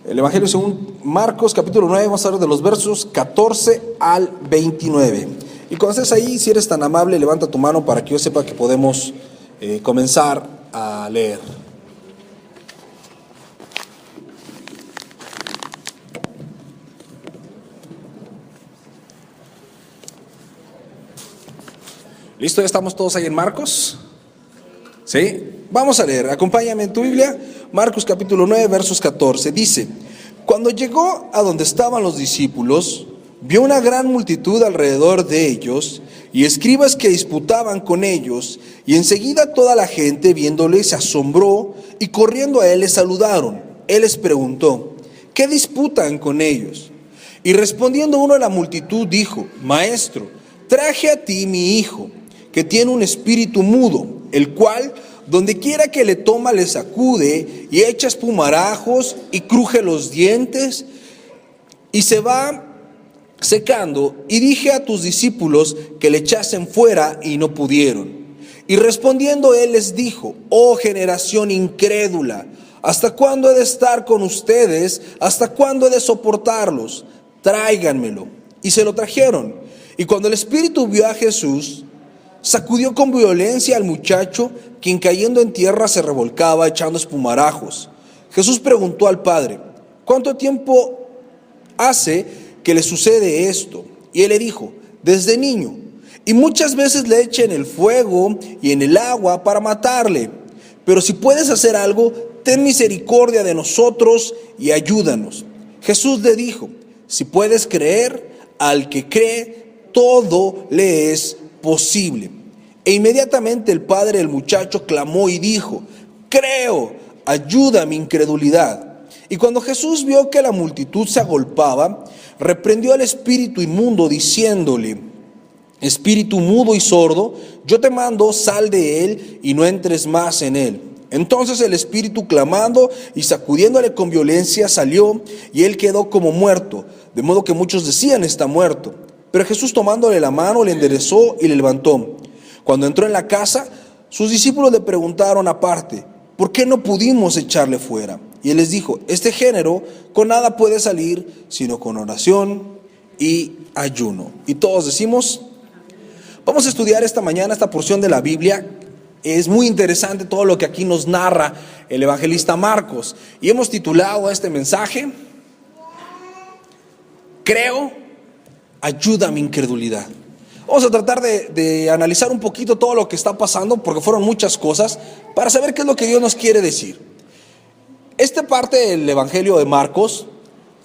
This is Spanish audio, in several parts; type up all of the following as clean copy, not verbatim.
El Evangelio según Marcos, capítulo 9, vamos a hablar de los versos 14 al 29. Y cuando estés ahí, si eres tan amable, levanta tu mano para que yo sepa que podemos comenzar a leer. ¿Listo? ¿Ya estamos todos ahí en Marcos? ¿Sí? Vamos a leer, acompáñame en tu Biblia, Marcos capítulo 9, versos 14. Dice: cuando llegó a donde estaban los discípulos, vio una gran multitud alrededor de ellos, y escribas que disputaban con ellos, y enseguida toda la gente, viéndole, se asombró, y corriendo a él le saludaron. Él les preguntó: ¿qué disputan con ellos? Y respondiendo uno de la multitud, dijo: Maestro, traje a ti mi hijo, que tiene un espíritu mudo, el cual donde quiera que le toma le sacude y echa espumarajos y cruje los dientes y se va secando. Y dije a tus discípulos que le echasen fuera y no pudieron. Y respondiendo él les dijo: oh generación incrédula, ¿hasta cuándo he de estar con ustedes? ¿Hasta cuándo he de soportarlos? Tráiganmelo. Y se lo trajeron. Y cuando el espíritu vio a Jesús, sacudió con violencia al muchacho, quien cayendo en tierra se revolcaba echando espumarajos. Jesús preguntó al padre: ¿cuánto tiempo hace que le sucede esto? Y él le dijo: desde niño, y muchas veces le echa en el fuego y en el agua para matarle. Pero si puedes hacer algo, ten misericordia de nosotros y ayúdanos. Jesús le dijo: si puedes creer, al que cree, todo le es posible. E inmediatamente el padre del muchacho clamó y dijo: creo, ayuda a mi incredulidad. Y cuando Jesús vio que la multitud se agolpaba, reprendió al espíritu inmundo diciéndole: espíritu mudo y sordo, yo te mando, sal de él y no entres más en él. Entonces el espíritu, clamando y sacudiéndole con violencia, salió, y él quedó como muerto, de modo que muchos decían: está muerto. Pero Jesús, tomándole la mano, le enderezó y le levantó. Cuando entró en la casa, sus discípulos le preguntaron aparte: ¿por qué no pudimos echarle fuera? Y él les dijo: este género con nada puede salir, sino con oración y ayuno. Y todos decimos: vamos a estudiar esta mañana esta porción de la Biblia. Es muy interesante todo lo que aquí nos narra el evangelista Marcos. Y hemos titulado a este mensaje: creo, ayuda a mi incredulidad. Vamos a tratar de analizar un poquito todo lo que está pasando, porque fueron muchas cosas, para saber qué es lo que Dios nos quiere decir. Esta parte del Evangelio de Marcos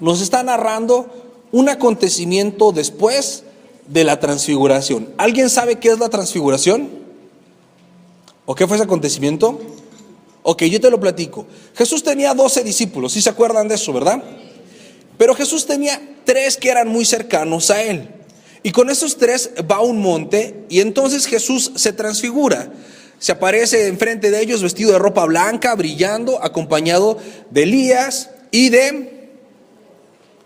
nos está narrando un acontecimiento después de la transfiguración. ¿Alguien sabe qué es la transfiguración? ¿O qué fue ese acontecimiento? Ok, yo te lo platico. Jesús tenía 12 discípulos, ¿sí se acuerdan de eso, verdad? Pero Jesús tenía 3 que eran muy cercanos a él. Y con esos 3 va a un monte, y entonces Jesús se transfigura. Se aparece enfrente de ellos vestido de ropa blanca, brillando, acompañado de Elías y de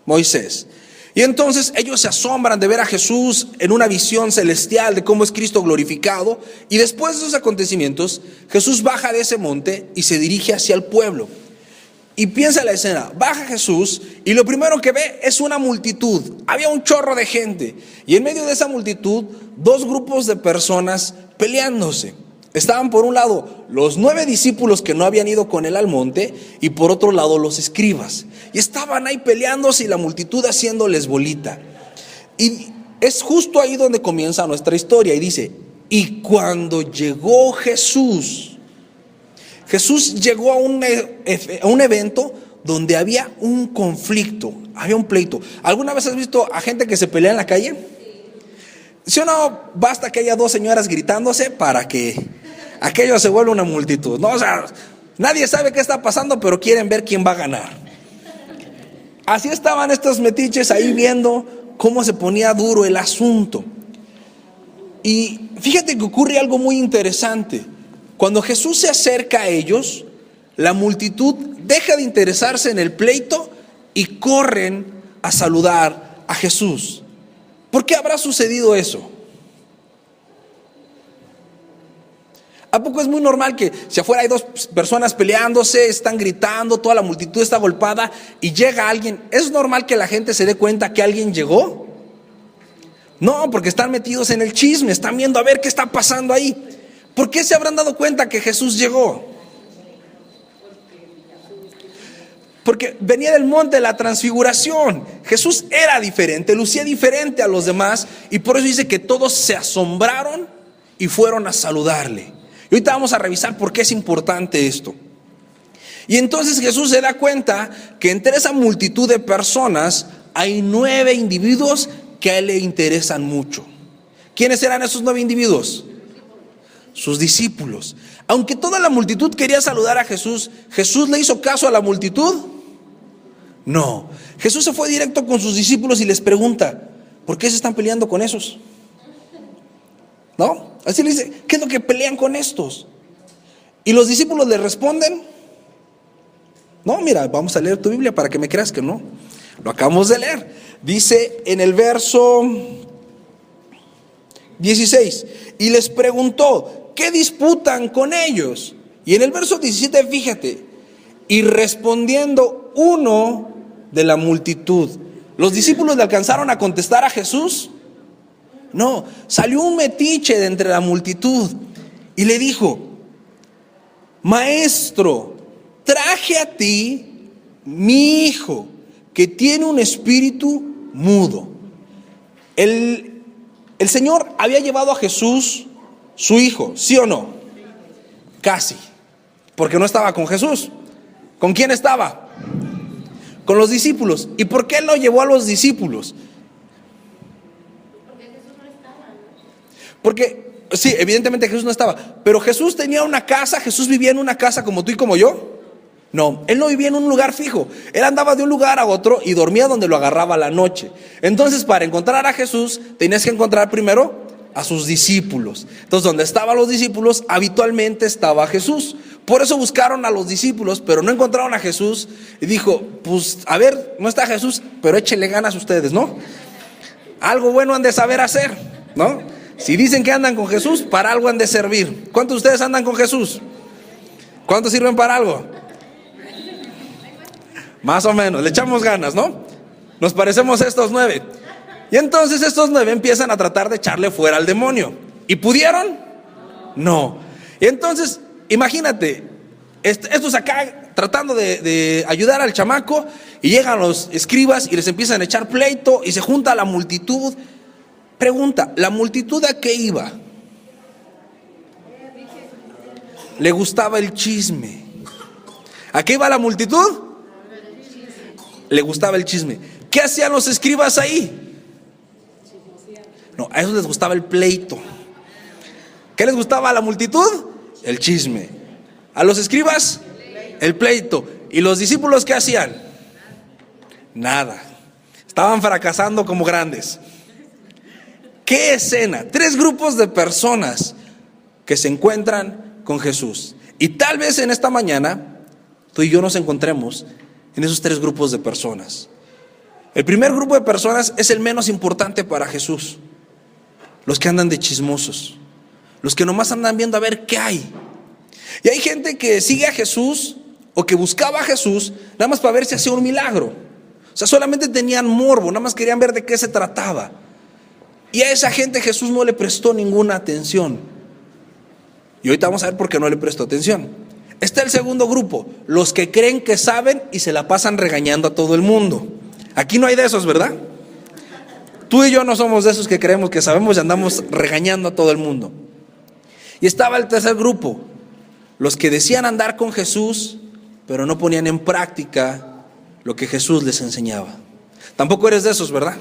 Moisés. Y entonces ellos se asombran de ver a Jesús en una visión celestial de cómo es Cristo glorificado. Y después de esos acontecimientos, Jesús baja de ese monte y se dirige hacia el pueblo. Y piensa la escena: baja Jesús y lo primero que ve es una multitud. Había un chorro de gente, y en medio de esa multitud 2 grupos de personas peleándose. Estaban por un lado los 9 discípulos que no habían ido con él al monte, y por otro lado los escribas. Y estaban ahí peleándose y la multitud haciéndoles bolita. Y es justo ahí donde comienza nuestra historia, y dice: y cuando llegó Jesús llegó a un evento donde había un conflicto, había un pleito. ¿Alguna vez has visto a gente que se pelea en la calle? ¿Sí o no? Basta que haya 2 señoras gritándose para que aquello se vuelva una multitud, ¿no? O sea, nadie sabe qué está pasando, pero quieren ver quién va a ganar. Así estaban estos metiches ahí viendo cómo se ponía duro el asunto. Y fíjate que ocurre algo muy interesante. Cuando Jesús se acerca a ellos, la multitud deja de interesarse en el pleito y corren a saludar a Jesús. ¿Por qué habrá sucedido eso? ¿A poco es muy normal que si afuera hay dos personas peleándose, están gritando, toda la multitud está agolpada y llega alguien? ¿Es normal que la gente se dé cuenta que alguien llegó? No, porque están metidos en el chisme, están viendo a ver qué está pasando ahí. ¿Por qué se habrán dado cuenta que Jesús llegó? Porque venía del monte de la transfiguración. Jesús era diferente, lucía diferente a los demás, y por eso dice que todos se asombraron y fueron a saludarle. Y ahorita vamos a revisar por qué es importante esto. Y entonces Jesús se da cuenta que entre esa multitud de personas hay 9 individuos que a él le interesan mucho. ¿Quiénes eran esos 9 individuos? Sus discípulos. Aunque toda la multitud quería saludar a Jesús, ¿Jesús le hizo caso a la multitud? No. Jesús se fue directo con sus discípulos y les pregunta: ¿por qué se están peleando con esos? ¿No? Así le dice: ¿qué es lo que pelean con estos? Y los discípulos le responden: no, mira, vamos a leer tu Biblia para que me creas que no. Lo acabamos de leer. Dice en el verso 16: y les preguntó: ¿qué disputan con ellos? Y en el verso 17, fíjate: y respondiendo uno de la multitud. ¿Los discípulos le alcanzaron a contestar a Jesús? No, salió un metiche de entre la multitud y le dijo: maestro, traje a ti mi hijo, que tiene un espíritu mudo. El Señor había llevado a Jesús su hijo, ¿sí o no? Casi, porque no estaba con Jesús. ¿Con quién estaba? Con los discípulos. ¿Y por qué lo llevó a los discípulos? Porque, sí, evidentemente Jesús no estaba, pero Jesús tenía una casa. Jesús vivía en una casa como tú y como yo. No, él no vivía en un lugar fijo. Él andaba de un lugar a otro y dormía donde lo agarraba la noche. Entonces, para encontrar a Jesús, tenías que encontrar primero a sus discípulos. Entonces, donde estaban los discípulos, habitualmente estaba Jesús. Por eso buscaron a los discípulos, pero no encontraron a Jesús. Y dijo: pues, a ver, no está Jesús, pero échenle ganas ustedes, ¿no? Algo bueno han de saber hacer, ¿no? Si dicen que andan con Jesús, para algo han de servir. ¿Cuántos de ustedes andan con Jesús? ¿Cuántos sirven para algo? Más o menos, le echamos ganas, ¿no? Nos parecemos a estos 9. Y entonces estos 9 empiezan a tratar de echarle fuera al demonio. ¿Y pudieron? No. Y entonces, imagínate, estos acá tratando de ayudar al chamaco, y llegan los escribas y les empiezan a echar pleito y se junta la multitud. Pregunta: ¿la multitud a qué iba? Le gustaba el chisme. ¿A qué iba la multitud? Le gustaba el chisme. ¿Qué hacían los escribas ahí? No, a esos les gustaba el pleito. ¿Qué les gustaba a la multitud? El chisme. A los escribas, el pleito. ¿Y los discípulos qué hacían? Nada. Estaban fracasando como grandes. ¿Qué escena? 3 grupos de personas que se encuentran con Jesús. Y tal vez en esta mañana tú y yo nos encontremos en esos 3 grupos de personas. El primer grupo de personas es el menos importante para Jesús. Los que andan de chismosos, los que nomás andan viendo a ver qué hay. Y hay gente que sigue a Jesús, o que buscaba a Jesús nada más para ver si hacía un milagro. O sea, solamente tenían morbo, nada más querían ver de qué se trataba. Y a esa gente Jesús no le prestó ninguna atención. Y ahorita vamos a ver por qué no le prestó atención. Está el segundo grupo, los que creen que saben y se la pasan regañando a todo el mundo. Aquí no hay de esos, ¿verdad? Tú y yo no somos de esos que creemos que sabemos y andamos regañando a todo el mundo. Y estaba el tercer grupo, los que decían andar con Jesús, pero no ponían en práctica lo que Jesús les enseñaba. Tampoco eres de esos, ¿verdad?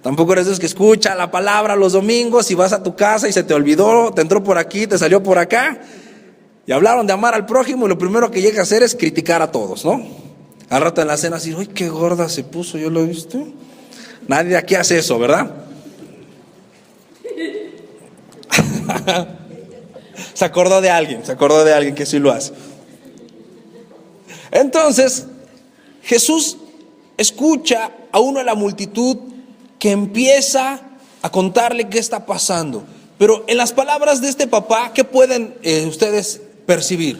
Tampoco eres de esos que escucha la palabra los domingos y vas a tu casa y se te olvidó, te entró por aquí, te salió por acá. Y hablaron de amar al prójimo y lo primero que llega a hacer es criticar a todos, ¿no? Al rato en la cena así: ¡ay, qué gorda se puso! ¿Yo lo he visto? Nadie de aquí hace eso, ¿verdad? Se acordó de alguien que sí lo hace. Entonces, Jesús escucha a uno de la multitud que empieza a contarle qué está pasando. Pero en las palabras de este papá, ¿qué pueden ustedes percibir?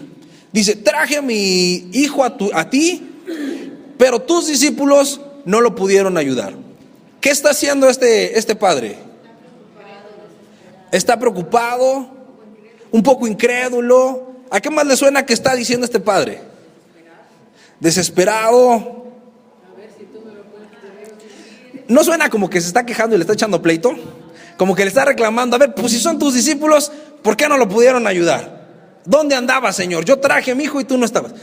Dice, traje a mi hijo a ti, pero tus discípulos no lo pudieron ayudar. ¿Qué está haciendo este padre? Está preocupado, un poco incrédulo. ¿A qué más le suena que está diciendo este padre? Desesperado. ¿No suena como que se está quejando y le está echando pleito? Como que le está reclamando, a ver, pues si son tus discípulos, ¿por qué no lo pudieron ayudar? ¿Dónde andabas, Señor? Yo traje a mi hijo y tú no estabas.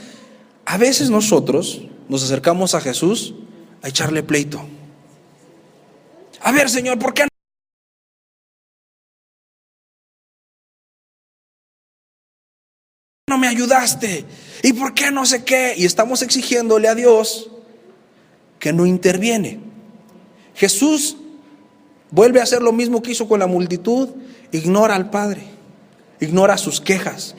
A veces nosotros nos acercamos a Jesús a echarle pleito. A ver, Señor, ¿por qué no me ayudaste? ¿Y por qué no sé qué? Y estamos exigiéndole a Dios que no interviene. Jesús vuelve a hacer lo mismo que hizo con la multitud. Ignora al Padre, ignora sus quejas,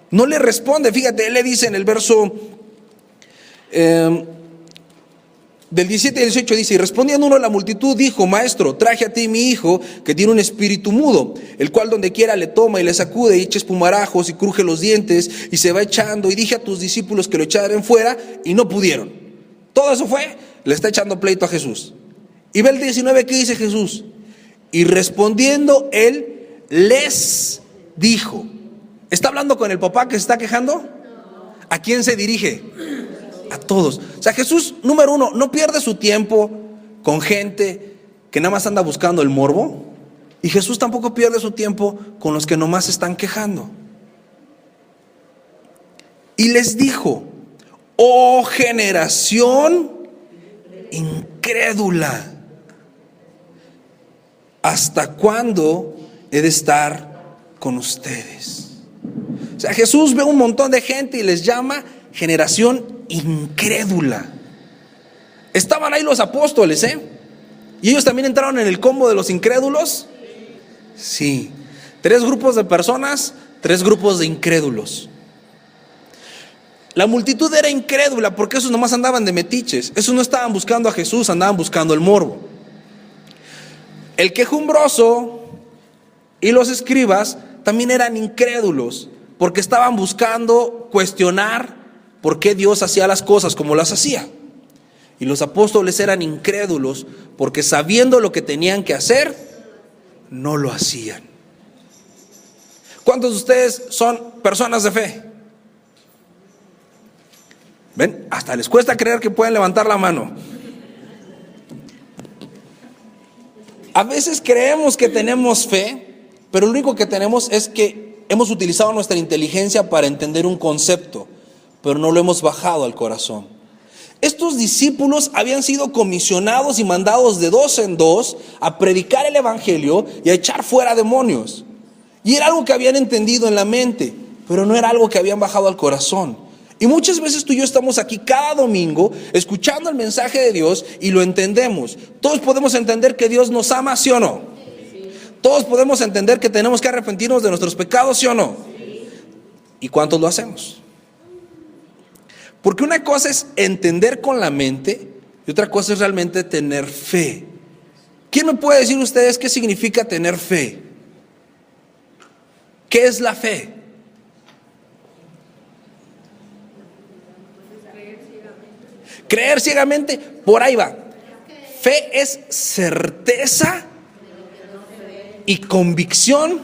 no le responde. Fíjate, él le dice en el verso del 17 y 18, dice: y respondiendo uno a la multitud, dijo: Maestro, traje a ti mi hijo, que tiene un espíritu mudo, el cual donde quiera le toma y le sacude, y echa espumarajos y cruje los dientes, y se va echando. Y dije a tus discípulos que lo echaran fuera, y no pudieron. Todo eso le está echando pleito a Jesús. Y ve el 19, ¿qué dice Jesús? Y respondiendo él, les dijo. ¿Está hablando con el papá que se está quejando? ¿A quién se dirige? A todos. O sea, Jesús, número uno, no pierde su tiempo con gente que nada más anda buscando el morbo. Y Jesús tampoco pierde su tiempo con los que nomás se están quejando. Y les dijo: oh generación incrédula, ¿hasta cuándo he de estar con ustedes? O sea, Jesús ve un montón de gente y les llama generación incrédula. Estaban ahí los apóstoles, ¿y ellos también entraron en el combo de los incrédulos? Sí. 3 grupos de personas, 3 grupos de incrédulos. La multitud era incrédula porque esos nomás andaban de metiches. Esos no estaban buscando a Jesús, andaban buscando el morbo. El quejumbroso y los escribas también eran incrédulos porque estaban buscando cuestionar por qué Dios hacía las cosas como las hacía. Y los apóstoles eran incrédulos porque, sabiendo lo que tenían que hacer, no lo hacían. ¿Cuántos de ustedes son personas de fe? ¿Ven? Hasta les cuesta creer que pueden levantar la mano. A veces creemos que tenemos fe, pero lo único que tenemos es que hemos utilizado nuestra inteligencia para entender un concepto, pero no lo hemos bajado al corazón. Estos discípulos habían sido comisionados y mandados de 2 en 2 a predicar el evangelio y a echar fuera demonios. Y era algo que habían entendido en la mente, pero no era algo que habían bajado al corazón. Y muchas veces tú y yo estamos aquí cada domingo escuchando el mensaje de Dios y lo entendemos. Todos podemos entender que Dios nos ama, ¿sí o no? Todos podemos entender que tenemos que arrepentirnos de nuestros pecados, ¿sí o no? ¿Y cuántos lo hacemos? Porque una cosa es entender con la mente y otra cosa es realmente tener fe. ¿Quién me puede decir ustedes qué significa tener fe? ¿Qué es la fe? Creer ciegamente, por ahí va. Fe es certeza y convicción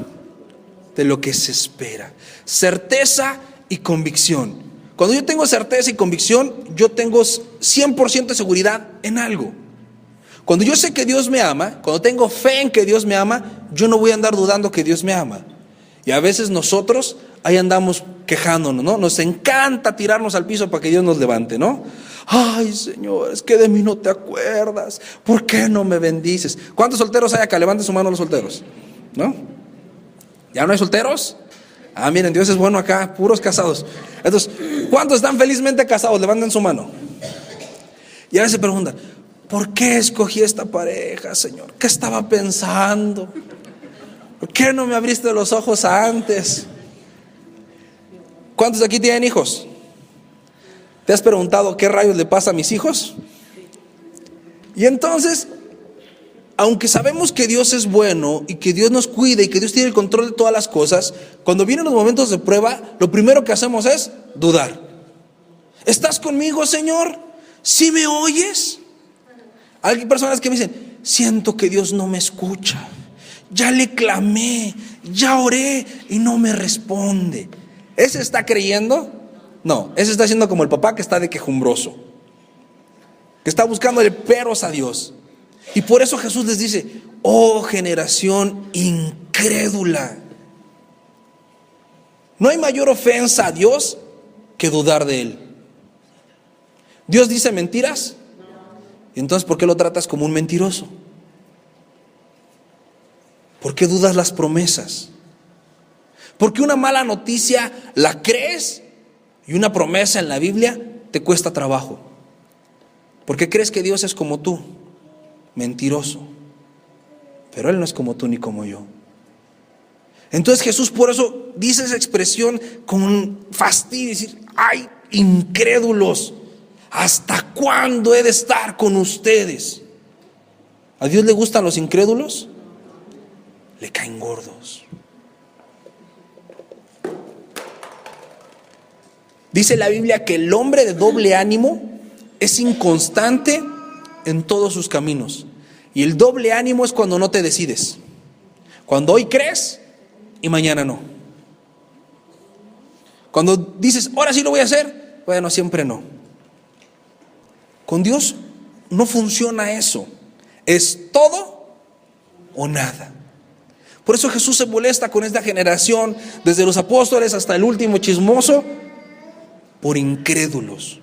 de lo que se espera. Certeza y convicción. Cuando yo tengo certeza y convicción, yo tengo 100% de seguridad en algo. Cuando yo sé que Dios me ama, cuando tengo fe en que Dios me ama, yo no voy a andar dudando que Dios me ama. Y a veces nosotros ahí andamos quejándonos, ¿no? Nos encanta tirarnos al piso para que Dios nos levante, ¿no? Ay, Señor, es que de mí no te acuerdas. ¿Por qué no me bendices? ¿Cuántos solteros hay acá? Levanten su mano los solteros, ¿no? ¿Ya no hay solteros? Ah, miren, Dios es bueno acá, puros casados. Entonces, ¿cuántos están felizmente casados? Levanten su mano. Y a veces se preguntan: ¿por qué escogí esta pareja, Señor? ¿Qué estaba pensando? ¿Por qué no me abriste los ojos antes? ¿Cuántos de aquí tienen hijos? ¿Te has preguntado qué rayos le pasa a mis hijos? Y entonces, aunque sabemos que Dios es bueno y que Dios nos cuida y que Dios tiene el control de todas las cosas, cuando vienen los momentos de prueba, lo primero que hacemos es dudar. ¿Estás conmigo, Señor? ¿Sí me oyes? Hay personas que me dicen, siento que Dios no me escucha. Ya le clamé, ya oré y no me responde. ¿Ese está creyendo? No, ese está siendo como el papá que está de quejumbroso, que está buscándole peros a Dios. Y por eso Jesús les dice, oh generación incrédula. No hay mayor ofensa a Dios que dudar de Él. ¿Dios dice mentiras? Entonces, ¿por qué lo tratas como un mentiroso? ¿Por qué dudas las promesas? ¿Por qué una mala noticia la crees y una promesa en la Biblia te cuesta trabajo? ¿Por qué crees que Dios es como tú? Mentiroso. Pero Él no es como tú ni como yo. Entonces Jesús por eso dice esa expresión con fastidio, decir, ay, incrédulos, ¿hasta cuándo he de estar con ustedes? ¿A Dios le gustan los incrédulos? Le caen gordos. Dice la Biblia que el hombre de doble ánimo es inconstante en todos sus caminos. Y el doble ánimo es cuando no te decides. Cuando hoy crees y mañana no. Cuando dices, ahora sí lo voy a hacer, bueno, siempre no. Con Dios no funciona eso. Es todo o nada. Por eso Jesús se molesta con esta generación, desde los apóstoles hasta el último chismoso, por incrédulos,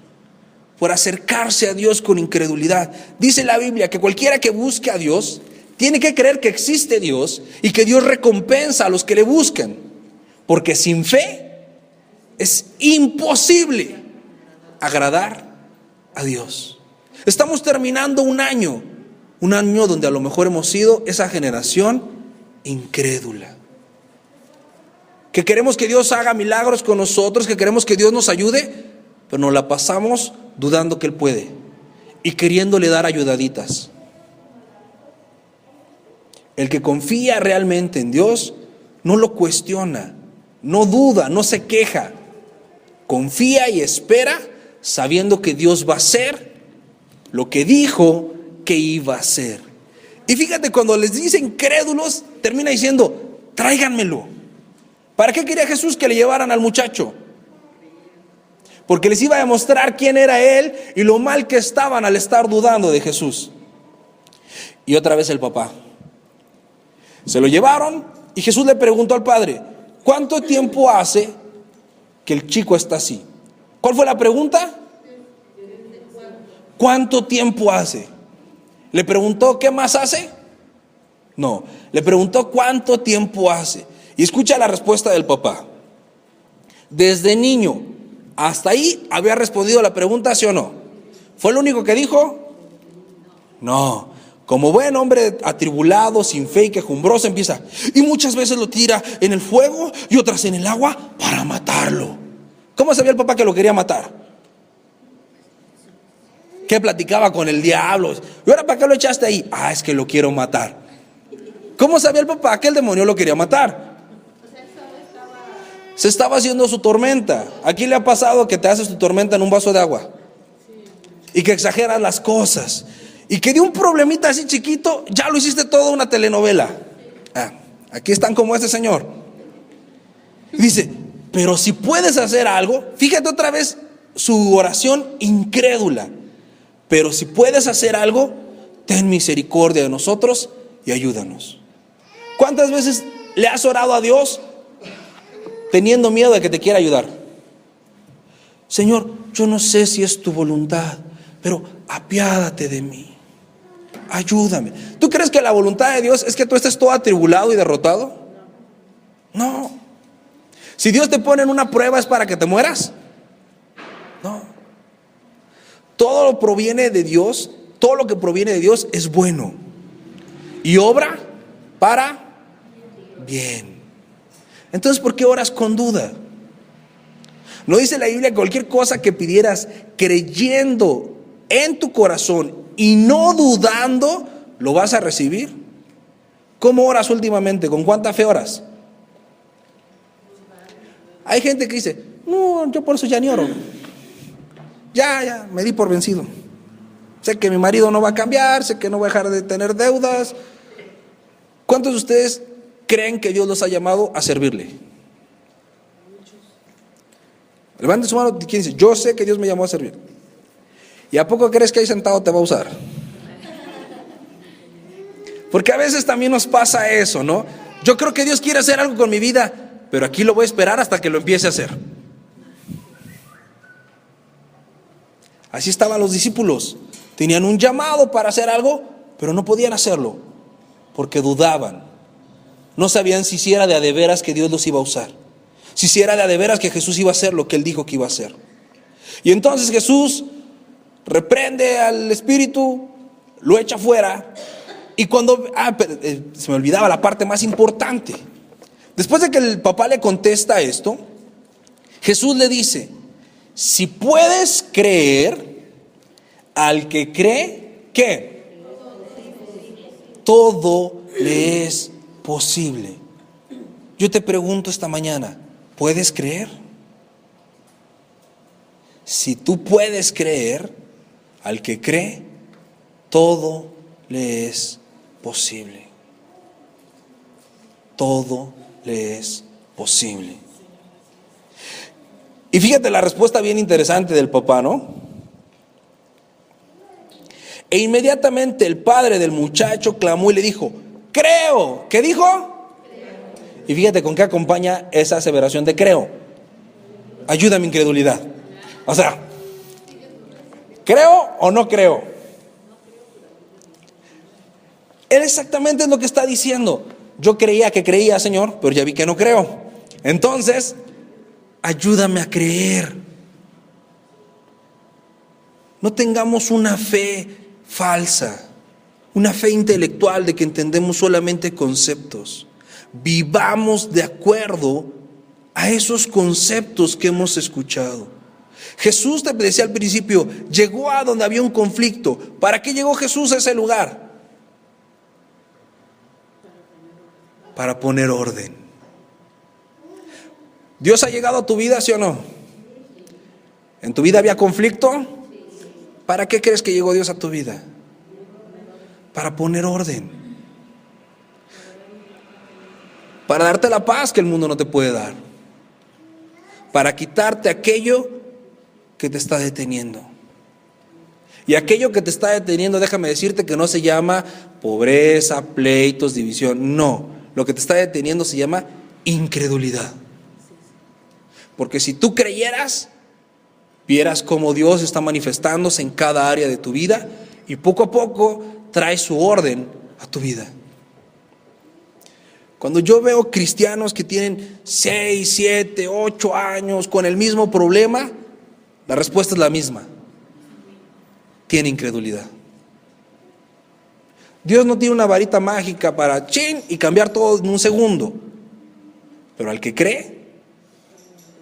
por acercarse a Dios con incredulidad. Dice la Biblia que cualquiera que busque a Dios tiene que creer que existe Dios y que Dios recompensa a los que le buscan, porque sin fe es imposible agradar a Dios. Estamos terminando un año donde a lo mejor hemos sido esa generación incrédula, que queremos que Dios haga milagros con nosotros, que queremos que Dios nos ayude, pero nos la pasamos dudando que Él puede y queriéndole dar ayudaditas. El que confía realmente en Dios no lo cuestiona, no duda, no se queja, confía y espera sabiendo que Dios va a hacer lo que dijo que iba a hacer. Y fíjate, cuando les dicen crédulos, termina diciendo, tráiganmelo. ¿Para qué quería Jesús que le llevaran al muchacho? Porque les iba a demostrar quién era Él y lo mal que estaban al estar dudando de Jesús. Y otra vez el papá. Se lo llevaron y Jesús le preguntó al padre, ¿cuánto tiempo hace que el chico está así? ¿Cuál fue la pregunta? ¿Cuánto tiempo hace? ¿Le preguntó qué más hace? No, le preguntó cuánto tiempo hace. Y escucha la respuesta del papá. Desde niño hasta ahí había respondido la pregunta, ¿sí o no? ¿Fue lo único que dijo? No. Como buen hombre atribulado, sin fe y quejumbroso, empieza. Y muchas veces lo tira en el fuego y otras en el agua para matarlo. ¿Cómo sabía el papá que lo quería matar? ¿Qué platicaba con el diablo? ¿Y ahora para qué lo echaste ahí? Ah, es que lo quiero matar. ¿Cómo sabía el papá que el demonio lo quería matar? Se estaba haciendo su tormenta. ¿A quién le ha pasado que te haces tu tormenta en un vaso de agua? Y que exageras las cosas. Y que de un problemita así chiquito, ya lo hiciste toda una telenovela. Aquí están como este señor. Dice, pero si puedes hacer algo, fíjate otra vez su oración incrédula. Pero si puedes hacer algo, ten misericordia de nosotros y ayúdanos. ¿Cuántas veces le has orado a Dios teniendo miedo de que te quiera ayudar? Señor, yo no sé si es tu voluntad, pero apiádate de mí. Ayúdame. ¿Tú crees que la voluntad de Dios es que tú estés todo atribulado y derrotado? No. Si Dios te pone en una prueba, ¿es para que te mueras? No. Todo lo proviene de Dios, todo lo que proviene de Dios es bueno y obra para bien. Entonces, ¿por qué oras con duda? ¿No dice la Biblia que cualquier cosa que pidieras creyendo en tu corazón y no dudando, ¿lo vas a recibir? ¿Cómo oras últimamente? ¿Con cuánta fe oras? Hay gente que dice, no, yo por eso ya ni oro. Ya, me di por vencido. Sé que mi marido no va a cambiar, sé que no va a dejar de tener deudas. ¿Cuántos de ustedes creen que Dios los ha llamado a servirle? Levante su mano, ¿quién dice? Yo sé que Dios me llamó a servir. ¿Y a poco crees que ahí sentado te va a usar? Porque a veces también nos pasa eso, ¿no? Yo creo que Dios quiere hacer algo con mi vida, pero aquí lo voy a esperar hasta que lo empiece a hacer. Así estaban los discípulos. Tenían un llamado para hacer algo, pero no podían hacerlo, porque dudaban. No sabían si era de veras que Dios los iba a usar, si era de veras que Jesús iba a hacer lo que Él dijo que iba a hacer. Y entonces Jesús reprende al espíritu, lo echa fuera. Y cuando, se me olvidaba la parte más importante. Después de que el papá le contesta esto, Jesús le dice, si puedes creer, al que cree, ¿qué? Todo le es posible. Yo te pregunto esta mañana, ¿puedes creer? Si tú puedes creer, al que cree, todo le es posible. Todo le es posible. Y fíjate la respuesta bien interesante del papá, ¿no? E inmediatamente el padre del muchacho clamó y le dijo, creo. ¿Qué dijo? Creo. Y fíjate con qué acompaña esa aseveración de creo. Ayuda a mi incredulidad. O sea, ¿creo o no creo? Él exactamente es lo que está diciendo. Yo creía que creía, Señor, pero ya vi que no creo. Entonces, ayúdame a creer. No tengamos una fe falsa, una fe intelectual de que entendemos solamente conceptos. Vivamos de acuerdo a esos conceptos que hemos escuchado. Jesús, te decía al principio, llegó a donde había un conflicto. ¿Para qué llegó Jesús a ese lugar? Para poner orden. ¿Dios ha llegado a tu vida, sí o no? ¿En tu vida había conflicto? ¿Para qué crees que llegó Dios a tu vida? Para poner orden. Para darte la paz que el mundo no te puede dar. Para quitarte aquello que te está deteniendo. Y aquello que te está deteniendo, déjame decirte que no se llama pobreza, pleitos, división. No, lo que te está deteniendo se llama incredulidad. Porque si tú creyeras, vieras cómo Dios está manifestándose en cada área de tu vida y poco a poco trae su orden a tu vida. Cuando yo veo cristianos que tienen 6, 7, 8 años con el mismo problema, la respuesta es la misma. Tiene incredulidad. Dios no tiene una varita mágica para chin y cambiar todo en un segundo. Pero al que cree,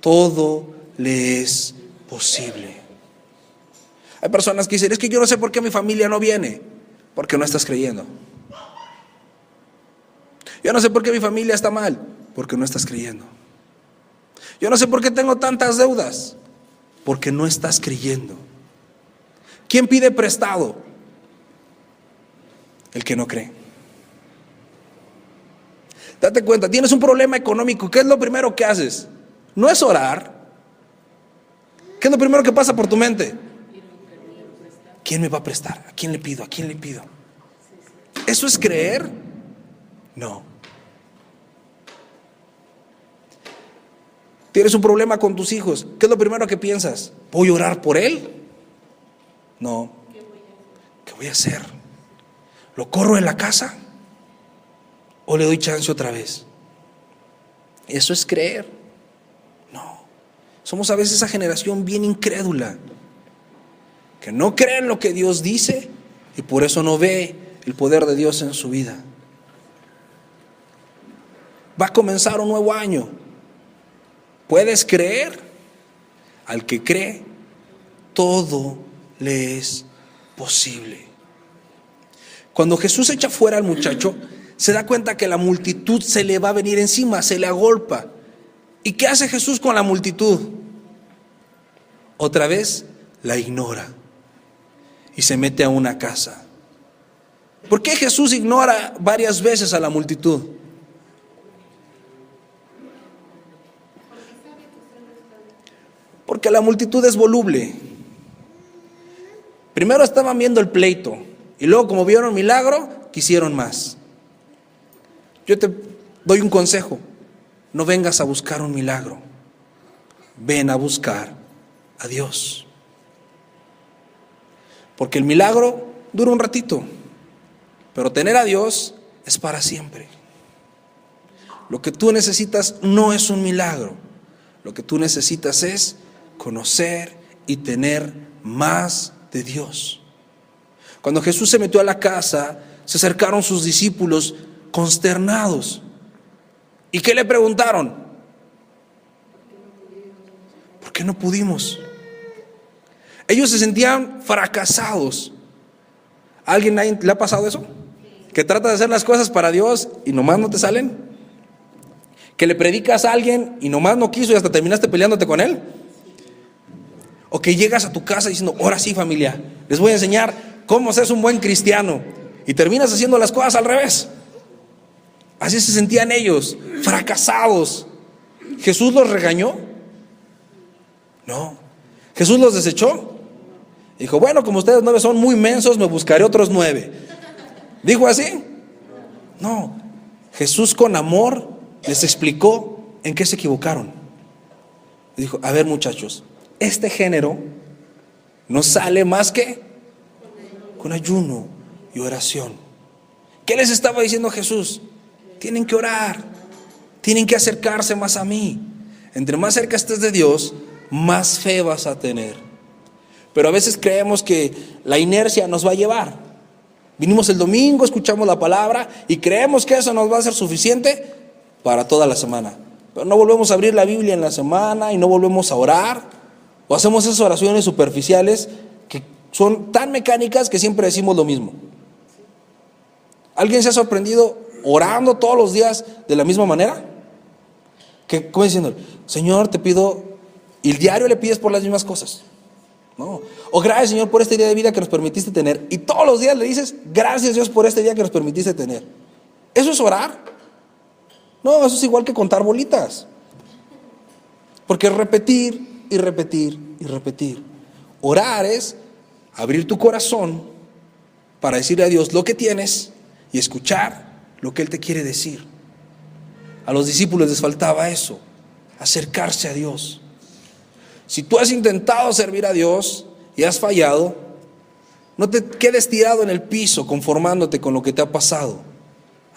todo le es posible. Hay personas que dicen, es que yo no sé por qué mi familia no viene. Porque no estás creyendo. Yo no sé por qué mi familia está mal. Porque no estás creyendo. Yo no sé por qué tengo tantas deudas. Porque no estás creyendo. ¿Quién pide prestado? El que no cree. Date cuenta, tienes un problema económico. ¿Qué es lo primero que haces? No es orar. ¿Qué es lo primero que pasa por tu mente? ¿Quién me va a prestar? ¿A quién le pido? ¿A quién le pido? ¿Eso es creer? No. ¿Tienes un problema con tus hijos? ¿Qué es lo primero que piensas? ¿Voy a orar por él? No. ¿Qué voy a hacer? ¿Lo corro en la casa? ¿O le doy chance otra vez? ¿Eso es creer? No. Somos a veces esa generación bien incrédula, que no cree en lo que Dios dice y por eso no ve el poder de Dios en su vida. Va a comenzar un nuevo año. ¿Puedes creer? Al que cree, todo le es posible. Cuando Jesús echa fuera al muchacho, se da cuenta que la multitud se le va a venir encima, se le agolpa. ¿Y qué hace Jesús con la multitud? Otra vez la ignora y se mete a una casa. ¿Por qué Jesús ignora varias veces a la multitud? Porque la multitud es voluble. Primero estaban viendo el pleito y luego, como vieron milagro, quisieron más. Yo te doy un consejo: no vengas a buscar un milagro, ven a buscar a Dios. Porque el milagro dura un ratito, pero tener a Dios es para siempre. Lo que tú necesitas no es un milagro, lo que tú necesitas es conocer y tener más de Dios. Cuando Jesús se metió a la casa, se acercaron sus discípulos consternados. ¿Y qué le preguntaron? ¿Por qué no pudimos? Ellos se sentían fracasados. ¿A alguien le ha pasado eso? Que trata de hacer las cosas para Dios y nomás no te salen. Que le predicas a alguien y nomás no quiso y hasta terminaste peleándote con él. O que llegas a tu casa diciendo: ahora sí, familia, les voy a enseñar cómo ser un buen cristiano, y terminas haciendo las cosas al revés. Así se sentían ellos, fracasados. ¿Jesús los regañó? No. ¿Jesús los desechó? Dijo: bueno, como ustedes 9 son muy mensos, me buscaré otros 9. ¿Dijo así? No. Jesús con amor les explicó en qué se equivocaron. Dijo: a ver, muchachos, este género no sale más que con ayuno y oración. ¿Qué les estaba diciendo Jesús? Tienen que orar, tienen que acercarse más a mí. Entre más cerca estés de Dios, más fe vas a tener. Pero a veces creemos que la inercia nos va a llevar. Vinimos el domingo, escuchamos la palabra y creemos que eso nos va a ser suficiente para toda la semana. Pero no volvemos a abrir la Biblia en la semana y no volvemos a orar. O hacemos esas oraciones superficiales que son tan mecánicas que siempre decimos lo mismo. ¿Alguien se ha sorprendido orando todos los días de la misma manera? Que como diciendo: Señor, te pido, y el diario le pides por las mismas cosas. No. O gracias, Señor, por este día de vida que nos permitiste tener. Y todos los días le dices: gracias, Dios, por este día que nos permitiste tener. ¿Eso es orar? No, eso es igual que contar bolitas. Porque repetir y repetir y repetir. Orar es abrir tu corazón para decirle a Dios lo que tienes y escuchar lo que Él te quiere decir. A los discípulos les faltaba eso, acercarse a Dios. Si tú has intentado servir a Dios y has fallado, no te quedes tirado en el piso conformándote con lo que te ha pasado.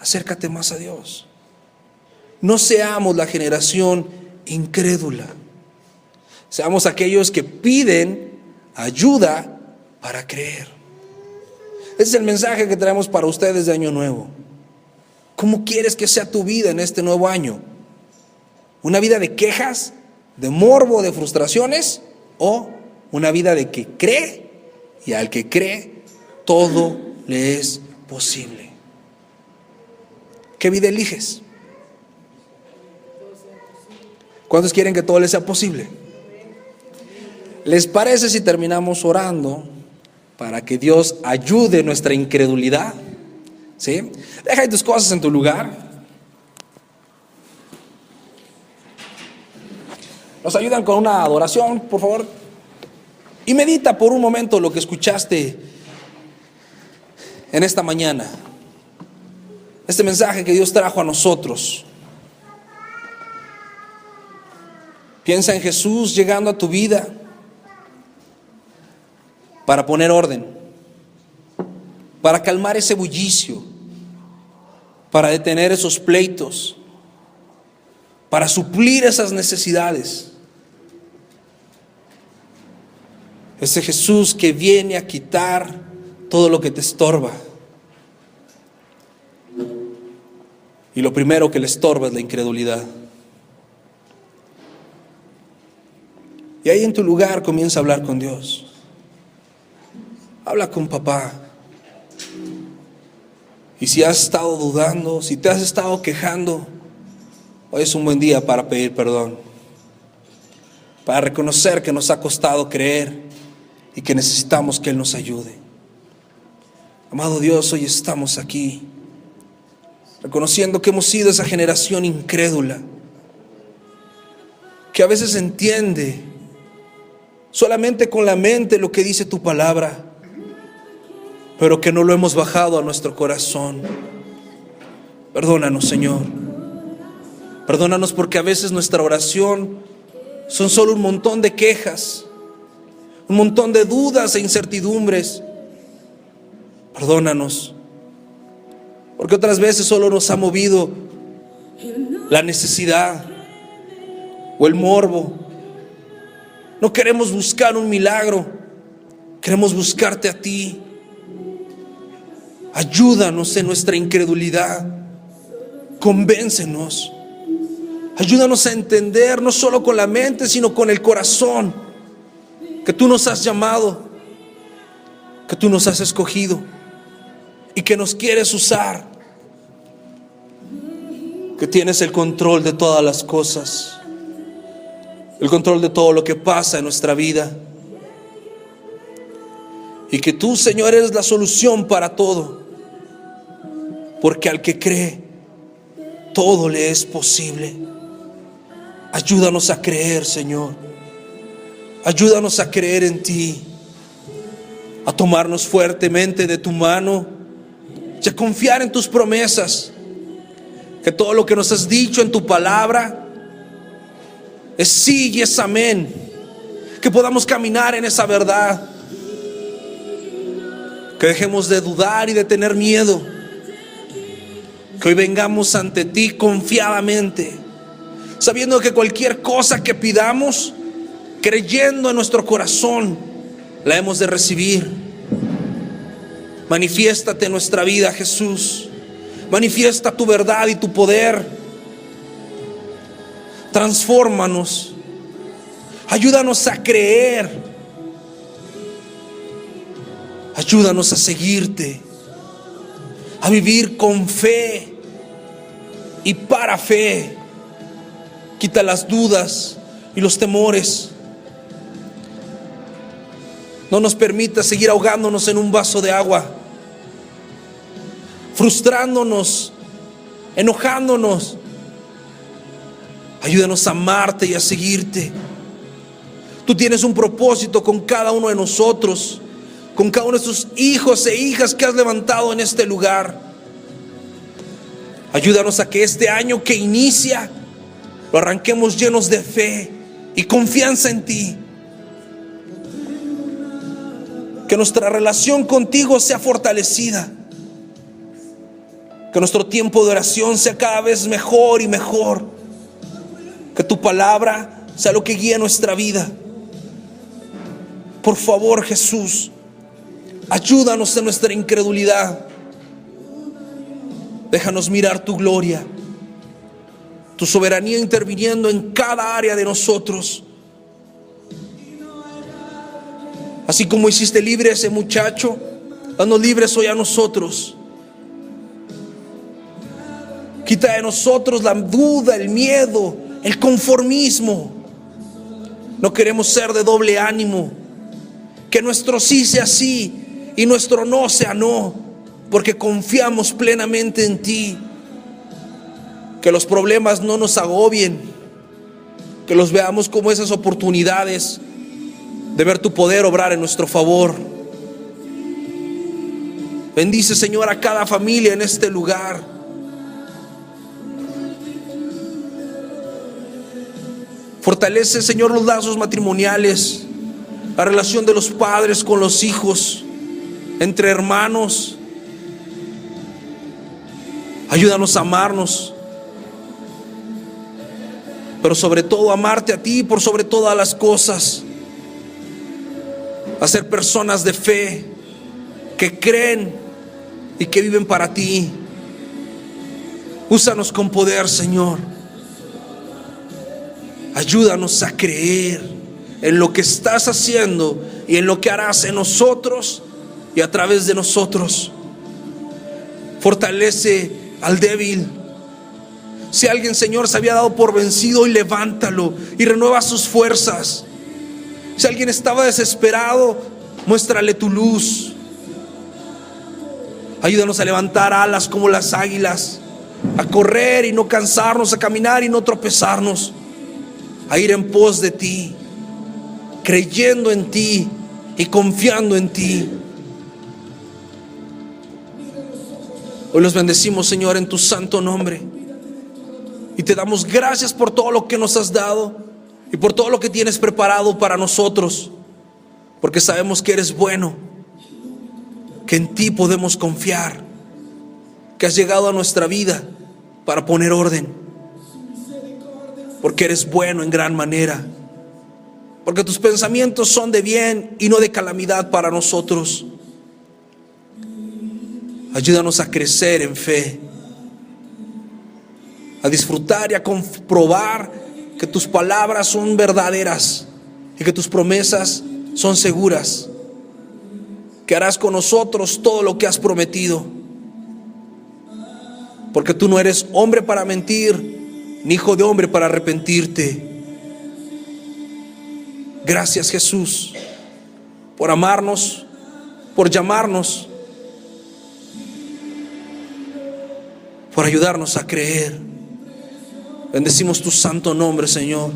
Acércate más a Dios. No seamos la generación incrédula. Seamos aquellos que piden ayuda para creer. Ese es el mensaje que traemos para ustedes de Año Nuevo. ¿Cómo quieres que sea tu vida en este nuevo año? ¿Una vida de quejas, de morbo, de frustraciones? ¿O una vida de que cree, y al que cree todo le es posible? ¿Qué vida eliges? ¿Cuántos quieren que todo les sea posible? ¿Les parece si terminamos orando para que Dios ayude nuestra incredulidad? ¿Sí? Deja ahí tus cosas en tu lugar. Nos ayudan con una adoración, por favor. Y medita por un momento lo que escuchaste en esta mañana. Este mensaje que Dios trajo a nosotros. Piensa en Jesús llegando a tu vida para poner orden, para calmar ese bullicio, para detener esos pleitos, para suplir esas necesidades. Ese Jesús que viene a quitar todo lo que te estorba. Y lo primero que le estorba es la incredulidad. Y ahí en tu lugar comienza a hablar con Dios. Habla con papá. Y si has estado dudando, si te has estado quejando, hoy es un buen día para pedir perdón, para reconocer que nos ha costado creer y que necesitamos que Él nos ayude. Amado Dios, hoy estamos aquí reconociendo que hemos sido esa generación incrédula, que a veces entiende solamente con la mente lo que dice tu palabra, pero que no lo hemos bajado a nuestro corazón. Perdónanos, Señor. Perdónanos porque a veces nuestra oración son solo un montón de quejas, un montón de dudas e incertidumbres. Perdónanos porque otras veces solo nos ha movido la necesidad o el morbo. No queremos buscar un milagro, queremos buscarte a ti. Ayúdanos en nuestra incredulidad, convéncenos, ayúdanos a entender no solo con la mente sino con el corazón que tú nos has llamado, que tú nos has escogido y que nos quieres usar, que tienes el control de todas las cosas, el control de todo lo que pasa en nuestra vida, y que tú, Señor, eres la solución para todo, porque al que cree todo le es posible. Ayúdanos a creer, Señor. Ayúdanos a creer en ti, a tomarnos fuertemente de tu mano y a confiar en tus promesas, que todo lo que nos has dicho en tu palabra es sí y es amén, que podamos caminar en esa verdad, que dejemos de dudar y de tener miedo, que hoy vengamos ante ti confiadamente, sabiendo que cualquier cosa que pidamos, creyendo en nuestro corazón, la hemos de recibir. Manifiéstate en nuestra vida, Jesús. Manifiesta tu verdad y tu poder. Transfórmanos. Ayúdanos a creer. Ayúdanos a seguirte, a vivir con fe y para fe. Quita las dudas y los temores. No nos permita seguir ahogándonos en un vaso de agua, frustrándonos, enojándonos. Ayúdanos a amarte y a seguirte. Tú tienes un propósito con cada uno de nosotros, con cada uno de tus hijos e hijas que has levantado en este lugar. Ayúdanos a que este año que inicia lo arranquemos llenos de fe y confianza en ti. Que nuestra relación contigo sea fortalecida. Que nuestro tiempo de oración sea cada vez mejor y mejor. Que tu palabra sea lo que guíe nuestra vida. Por favor, Jesús, ayúdanos en nuestra incredulidad. Déjanos mirar tu gloria, tu soberanía interviniendo en cada área de nosotros. Así como hiciste libre a ese muchacho, haznos libres hoy a nosotros. Quita de nosotros la duda, el miedo, el conformismo. No queremos ser de doble ánimo. Que nuestro sí sea sí y nuestro no sea no, porque confiamos plenamente en ti. Que los problemas no nos agobien, que los veamos como esas oportunidades de ver tu poder obrar en nuestro favor. Bendice, Señor, a cada familia en este lugar. Fortalece, Señor, los lazos matrimoniales, la relación de los padres con los hijos, entre hermanos. Ayúdanos a amarnos, pero sobre todo amarte a ti por sobre todas las cosas. A ser personas de fe, que creen y que viven para ti. Úsanos con poder, Señor. Ayúdanos a creer en lo que estás haciendo y en lo que harás en nosotros y a través de nosotros. Fortalece al débil. Si alguien, Señor, se había dado por vencido, hoy levántalo y renueva sus fuerzas. Si alguien estaba desesperado, muéstrale tu luz. Ayúdanos a levantar alas como las águilas, a correr y no cansarnos, a caminar y no tropezarnos, a ir en pos de ti, creyendo en ti y confiando en ti. Hoy los bendecimos, Señor, en tu santo nombre, y te damos gracias por todo lo que nos has dado y por todo lo que tienes preparado para nosotros, porque sabemos que eres bueno, que en ti podemos confiar, que has llegado a nuestra vida para poner orden, porque eres bueno en gran manera, porque tus pensamientos son de bien y no de calamidad para nosotros. Ayúdanos a crecer en fe, a disfrutar y a comprobar que tus palabras son verdaderas y que tus promesas son seguras, que harás con nosotros todo lo que has prometido, porque tú no eres hombre para mentir, ni hijo de hombre para arrepentirte. Gracias, Jesús, por amarnos, por llamarnos, por ayudarnos a creer. Bendecimos tu santo nombre, Señor.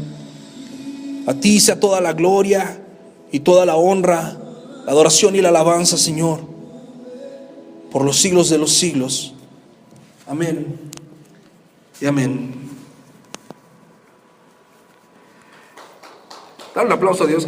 A ti sea toda la gloria y toda la honra, la adoración y la alabanza, Señor, por los siglos de los siglos. Amén y amén. Dale un aplauso a Dios.